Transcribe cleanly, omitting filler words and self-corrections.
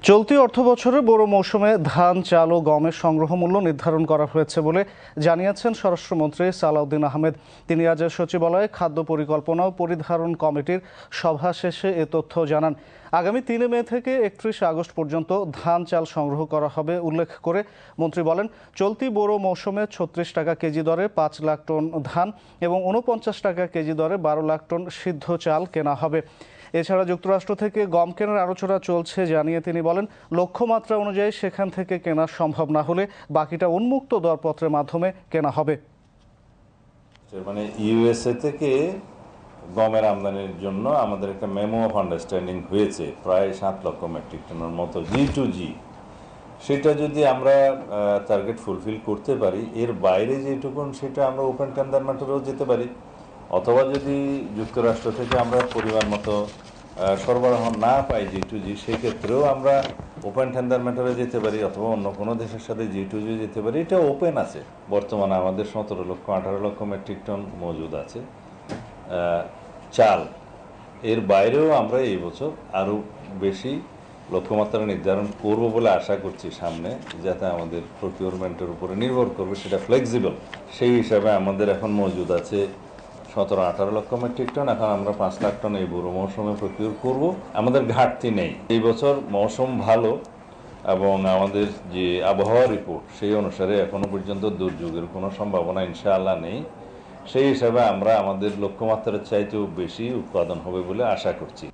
চলতি অর্থবছরে বোরো মৌসুমে ধান, চাল ও গমের সংগ্রহ মূল্য নির্ধারণ করা হয়েছে বলে জানিয়েছেন স্বরাষ্ট্রমন্ত্রী সালাউদ্দিন আহমেদ। তিনি আজ সচিবালয়ে খাদ্য পরিকল্পনা ও পরিধারণ কমিটির সভা শেষে এ তথ্য জানান। আগামী ৩ মে থেকে ৩১ আগস্ট পর্যন্ত ধান, চাল সংগ্রহ করা হবে উল্লেখ করে মন্ত্রী বলেন, চলতি বোরো মৌসুমে ৩৬ টাকা কেজি দরে ৫ লাখ টন ধান এবং ৪৯ টাকা কেজি দরে ১২ লাখ টন সিদ্ধ চাল কেনা হবে। এছাড়া যুক্তরাষ্ট্র থেকে গম কেনার আলোচনা চলছে জানিয়ে তিনি বলেন, লক্ষ্যমাত্রা অনুযায়ী সেখান থেকে কেনা সম্ভব না হলে বাকিটা উন্মুক্ত দরপত্রের মাধ্যমে কেনা হবে। মানে ইউএসএ থেকে গমের আমদানির জন্য আমাদের একটা মেমো অফ আন্ডারস্ট্যান্ডিং হয়েছে প্রায় ৭ লক্ষ মেট্রিক টনের মতো G2G। সেটা যদি আমরা টার্গেট ফুলফিল করতে পারি, এর বাইরে যেটুকুন সেটা আমরা ওপেন টেন্ডার ম্যাটারেও যেতে পারি, অথবা যদি যুক্তরাষ্ট্র থেকে আমরা পরিমাণ মতো সরবরাহ না পাই G2G, সেক্ষেত্রেও আমরা ওপেন টেন্ডার ম্যাটারে যেতে পারি, অথবা অন্য কোনো দেশের সাথে G2G যেতে পারি। এটা ওপেন আছে। বর্তমানে আমাদের ১৭ লক্ষ ১৮ লক্ষ মেট্রিক টন মজুদ আছে চাল। এর বাইরেও আমরা এই বছর আরও বেশি লক্ষ্যমাত্রা নির্ধারণ করব বলে আশা করছি সামনে, যাতে আমাদের প্রকিউরমেন্টের উপরে নির্ভর করবে সেটা ফ্লেক্সিবল। সেই হিসাবে আমাদের এখন মজুদ আছে ১৭-১৮ লক্ষ মেট্রিক টন। এখন আমরা ৫ লাখ টন এই বোরো মৌসুমে প্রকিউর করব। আমাদের ঘাটতি নেই। এই বছর মৌসুম ভালো এবং আমাদের যে আবহাওয়া রিপোর্ট সেই অনুসারে এখনো পর্যন্ত দুর্যোগের কোনো সম্ভাবনা ইনশাআল্লাহ নেই। সেই হিসাবে আমরা আমাদের লক্ষ্যমাত্রার চাইতেও বেশি উৎপাদন হবে বলে আশা করছি।